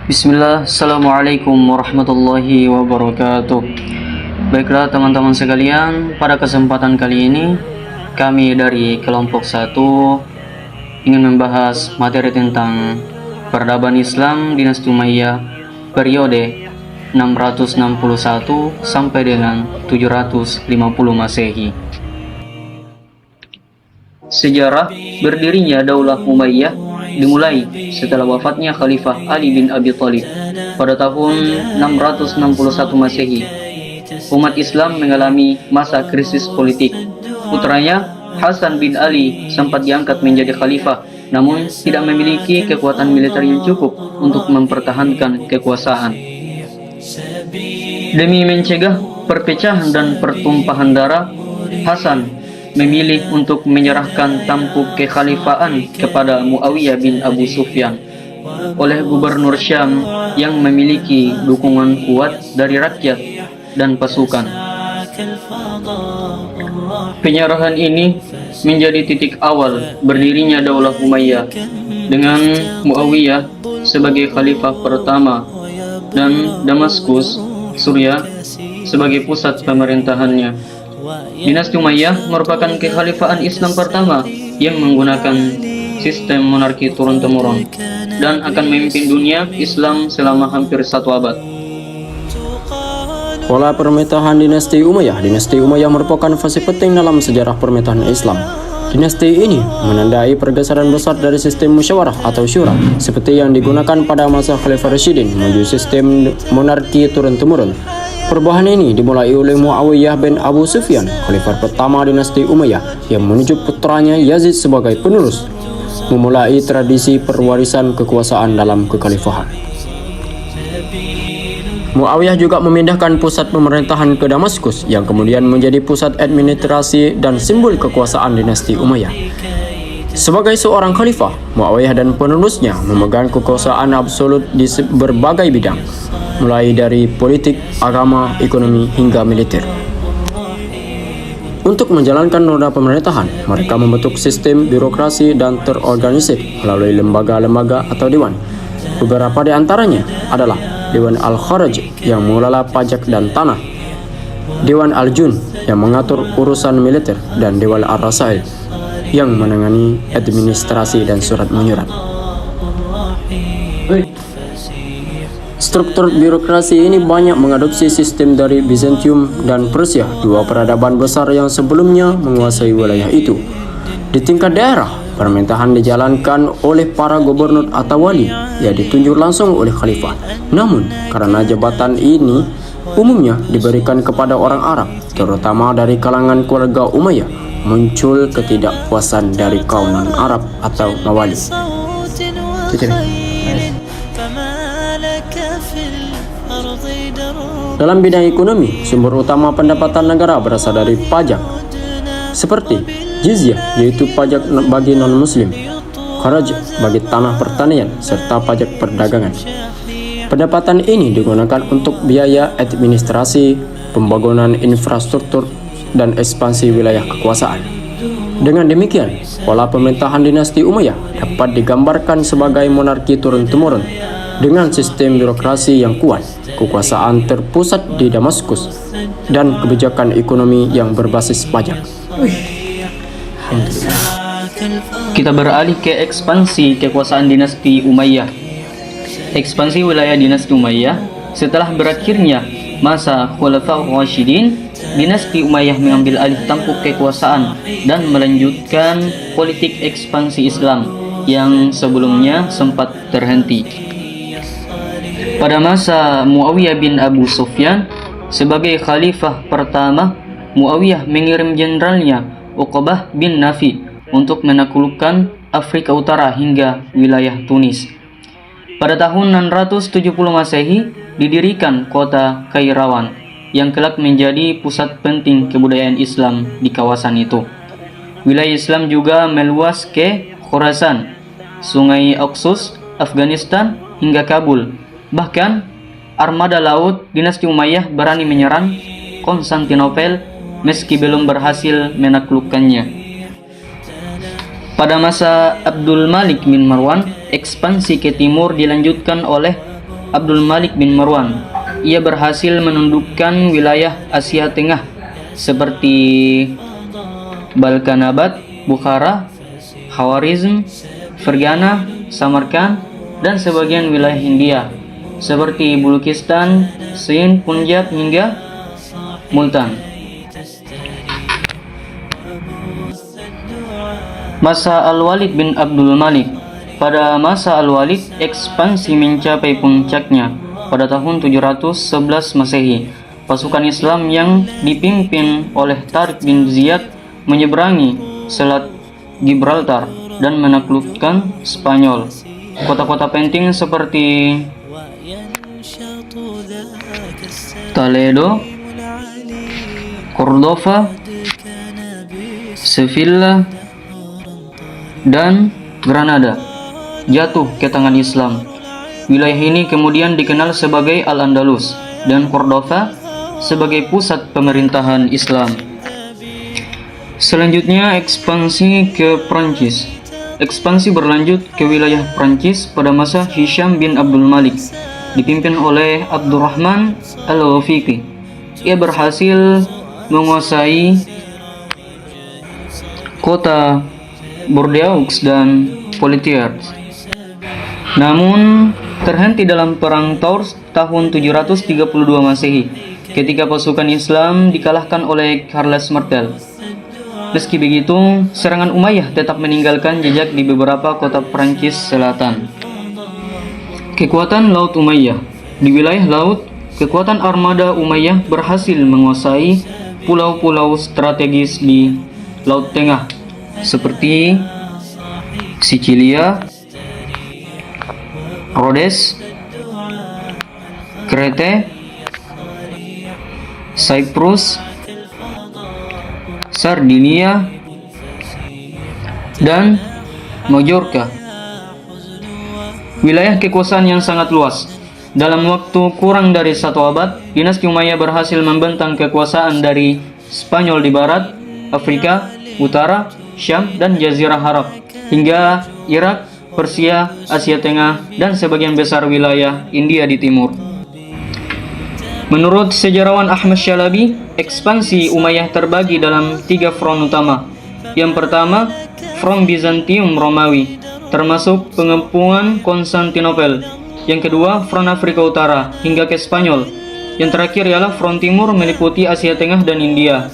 Bismillah, Assalamualaikum warahmatullahi wabarakatuh. Baiklah teman-teman sekalian, pada kesempatan kali ini kami dari kelompok 1 ingin membahas materi tentang peradaban Islam Dinasti Umayyah periode 661 sampai dengan 750 Masehi. Sejarah berdirinya Daulah Umayyah dimulai setelah wafatnya Khalifah Ali bin Abi Thalib pada tahun 661 Masehi. Umat Islam mengalami masa krisis politik. Putranya Hasan bin Ali sempat diangkat menjadi khalifah, namun tidak memiliki kekuatan militer yang cukup untuk mempertahankan kekuasaan. Demi mencegah perpecahan dan pertumpahan darah, Hasan memilih untuk menyerahkan tampuk kekhalifahan kepada Muawiyah bin Abu Sufyan oleh gubernur Syam yang memiliki dukungan kuat dari rakyat dan pasukan. Penyerahan ini menjadi titik awal berdirinya Daulah Umayyah dengan Muawiyah sebagai khalifah pertama dan Damaskus, Suriah sebagai pusat pemerintahannya. Dinasti Umayyah merupakan kekhalifahan Islam pertama yang menggunakan sistem monarki turun-temurun dan akan memimpin dunia Islam selama hampir 1 abad. Pola pemerintahan Dinasti Umayyah. Dinasti Umayyah merupakan fase penting dalam sejarah pemerintahan Islam. Dinasti ini menandai pergeseran besar dari sistem musyawarah atau syura seperti yang digunakan pada masa Khalifah Rasyidin menuju sistem monarki turun-temurun. Perubahan ini dimulai oleh Muawiyah bin Abu Sufyan, khalifah pertama dinasti Umayyah, yang menunjuk putranya Yazid sebagai penerus, memulai tradisi perwarisan kekuasaan dalam kekhalifahan. Muawiyah juga memindahkan pusat pemerintahan ke Damaskus, yang kemudian menjadi pusat administrasi dan simbol kekuasaan dinasti Umayyah. Sebagai seorang khalifah, Muawiyah dan penerusnya memegang kekuasaan absolut di berbagai bidang, mulai dari politik, agama, ekonomi, hingga militer. Untuk menjalankan roda pemerintahan, mereka membentuk sistem birokrasi dan terorganisir melalui lembaga-lembaga atau dewan. Beberapa di antaranya adalah Dewan Al-Kharaj yang mengelola pajak dan tanah, Dewan Al-Jun yang mengatur urusan militer, dan Dewan Al-Rasail yang menangani administrasi dan surat menyurat. Struktur birokrasi ini banyak mengadopsi sistem dari Bizantium dan Persia, dua peradaban besar yang sebelumnya menguasai wilayah itu. Di tingkat daerah, pemerintahan dijalankan oleh para gubernur atau wali yang ditunjuk langsung oleh khalifah. Namun, karena jabatan ini umumnya diberikan kepada orang Arab, terutama dari kalangan keluarga Umayyah, muncul ketidakpuasan dari kaum non-Arab atau mawali. Dalam bidang ekonomi, sumber utama pendapatan negara berasal dari pajak, seperti jizyah, yaitu pajak bagi non-muslim, kharaj bagi tanah pertanian, serta pajak perdagangan. Pendapatan ini digunakan untuk biaya administrasi, pembangunan infrastruktur, dan ekspansi wilayah kekuasaan. Dengan demikian, pola pemerintahan dinasti Umayyah dapat digambarkan sebagai monarki turun-temurun dengan sistem birokrasi yang kuat, kekuasaan terpusat di Damaskus, dan kebijakan ekonomi yang berbasis pajak. Kita beralih ke ekspansi kekuasaan dinasti Umayyah. Ekspansi wilayah dinasti Umayyah setelah berakhirnya masa Khulafaur Rasyidin, dinasti Umayyah mengambil alih tampuk kekuasaan dan melanjutkan politik ekspansi Islam yang sebelumnya sempat terhenti. Pada masa Muawiyah bin Abu Sufyan sebagai khalifah pertama, Muawiyah mengirim jenderalnya Uqbah bin Nafi untuk menaklukkan Afrika Utara hingga wilayah Tunis. Pada tahun 670 Masehi didirikan kota Kairawan yang kelak menjadi pusat penting kebudayaan Islam di kawasan itu. Wilayah Islam juga meluas ke Khorasan, Sungai Oxus, Afghanistan, hingga Kabul. Bahkan, armada laut dinasti Umayyah berani menyerang Konstantinopel meski belum berhasil menaklukkannya. Pada masa Abdul Malik bin Marwan, ekspansi ke timur dilanjutkan oleh Abdul Malik bin Marwan. Ia berhasil menundukkan wilayah Asia Tengah seperti Balkanabad, Bukhara, Khawarizm, Fergana, Samarkand, dan sebagian wilayah India seperti Balochistan, Sindh, Punjab hingga Multan. Masa Al-Walid bin Abdul Malik. Pada masa Al-Walid, ekspansi mencapai puncaknya pada tahun 711 Masehi. Pasukan Islam yang dipimpin oleh Tariq bin Ziyad menyeberangi Selat Gibraltar dan menaklukkan Spanyol. Kota-kota penting seperti Toledo, Cordova, Sevilla, dan Granada jatuh ke tangan Islam. Wilayah ini kemudian dikenal sebagai Al-Andalus dan Cordova sebagai pusat pemerintahan Islam. Selanjutnya ekspansi ke Prancis. Ekspansi berlanjut ke wilayah Prancis pada masa Hisham bin Abdul Malik, dipimpin oleh Abdurrahman Al-Wafiqi. Ia berhasil menguasai kota Bordeaux dan Poitiers. Namun terhenti dalam perang Tours tahun 732 Masehi ketika pasukan Islam dikalahkan oleh Charles Martel. Meski begitu, serangan Umayyah tetap meninggalkan jejak di beberapa kota Prancis selatan. Kekuatan Laut Umayyah. Di wilayah laut, kekuatan armada Umayyah berhasil menguasai pulau-pulau strategis di Laut Tengah seperti Sicilia, Rhodes, Krete, Cyprus, Sardinia, dan Majorca. Wilayah kekuasaan yang sangat luas. Dalam waktu kurang dari 1 abad, dinasti Umayyah berhasil membentang kekuasaan dari Spanyol di barat, Afrika Utara, Syam, dan Jazirah Arab, hingga Irak, Persia, Asia Tengah, dan sebagian besar wilayah India di timur. Menurut sejarawan Ahmad Syalabi, ekspansi Umayyah terbagi dalam 3 front utama. Yang pertama, front Bizantium Romawi, termasuk pengepungan Konstantinopel. Yang kedua, front Afrika Utara, hingga ke Spanyol. Yang terakhir ialah front timur meliputi Asia Tengah dan India.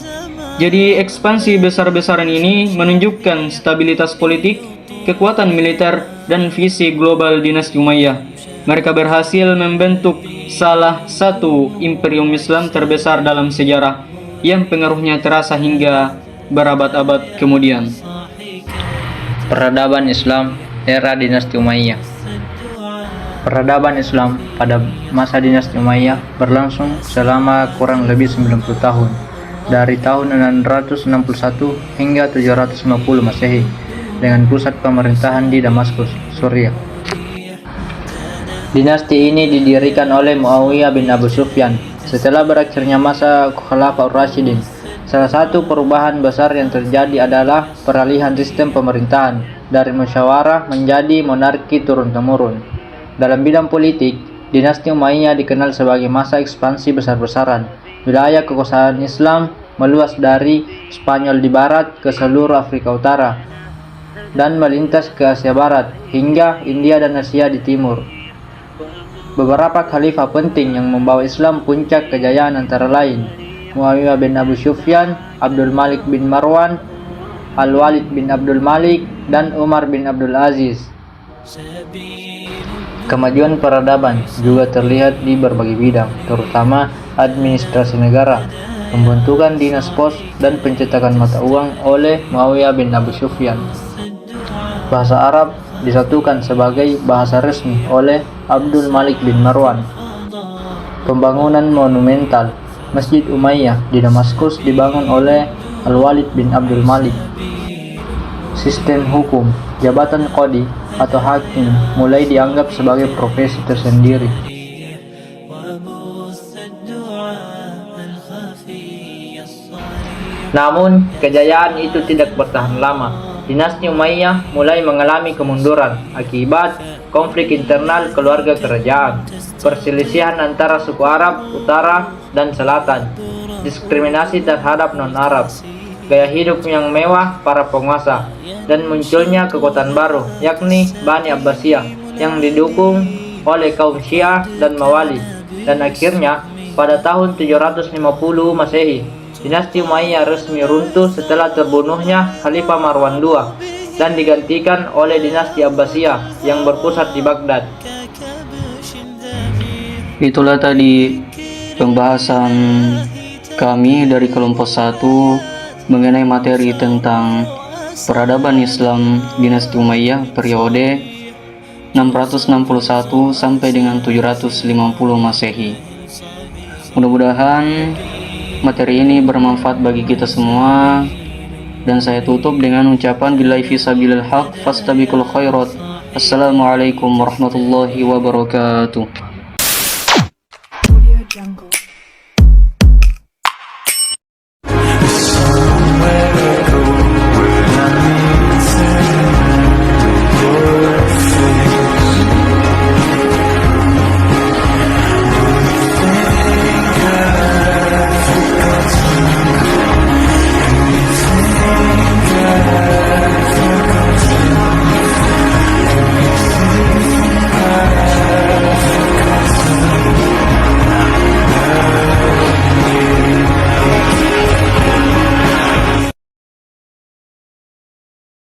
Jadi ekspansi besar-besaran ini menunjukkan stabilitas politik, kekuatan militer, dan visi global dinasti Umayyah. Mereka berhasil membentuk salah satu imperium Islam terbesar dalam sejarah yang pengaruhnya terasa hingga berabad-abad kemudian. Peradaban Islam era dinasti Umayyah. Peradaban Islam pada masa dinasti Umayyah berlangsung selama kurang lebih 90 tahun, dari tahun 661 hingga 750 Masehi, dengan pusat pemerintahan di Damaskus, Suriah. Dinasti ini didirikan oleh Muawiyah bin Abu Sufyan setelah berakhirnya masa Khalifah Rasyidin. Salah satu perubahan besar yang terjadi adalah peralihan sistem pemerintahan dari musyawarah menjadi monarki turun-temurun. Dalam bidang politik, dinasti Umayyah dikenal sebagai masa ekspansi besar-besaran. Wilayah kekuasaan Islam meluas dari Spanyol di barat ke seluruh Afrika Utara dan melintas ke Asia Barat hingga India dan Asia di timur. Beberapa khalifah penting yang membawa Islam puncak kejayaan antara lain Muawiyah bin Abu Sufyan, Abdul Malik bin Marwan, Al-Walid bin Abdul Malik, dan Umar bin Abdul Aziz. Kemajuan peradaban juga terlihat di berbagai bidang, terutama administrasi negara, pembentukan dinas pos, dan pencetakan mata uang oleh Muawiyah bin Abu Sufyan. Bahasa Arab disatukan sebagai bahasa resmi oleh Abdul Malik bin Marwan. Pembangunan monumental Masjid Umayyah di Damaskus dibangun oleh Al-Walid bin Abdul Malik. Sistem hukum, jabatan qadi atau hakim mulai dianggap sebagai profesi tersendiri. Namun, kejayaan itu tidak bertahan lama. Dinasti Umayyah mulai mengalami kemunduran akibat konflik internal keluarga kerajaan, perselisihan antara suku Arab Utara dan Selatan, diskriminasi terhadap non-Arab, gaya hidup yang mewah para penguasa, dan munculnya kekuatan baru, yakni Bani Abbasiyah yang didukung oleh kaum Syiah dan Mawali. Dan akhirnya, pada tahun 750 Masehi, dinasti Umayyah resmi runtuh setelah terbunuhnya Khalifah Marwan II dan digantikan oleh dinasti Abbasiyah yang berpusat di Baghdad. Itulah tadi pembahasan kami dari kelompok 1 mengenai materi tentang peradaban Islam dinasti Umayyah periode 661 sampai dengan 750 Masehi. Mudah-mudahan materi ini bermanfaat bagi kita semua, dan saya tutup dengan ucapan billahi fisabilil haq fastabiqul khairat. Assalamualaikum warahmatullahi wabarakatuh.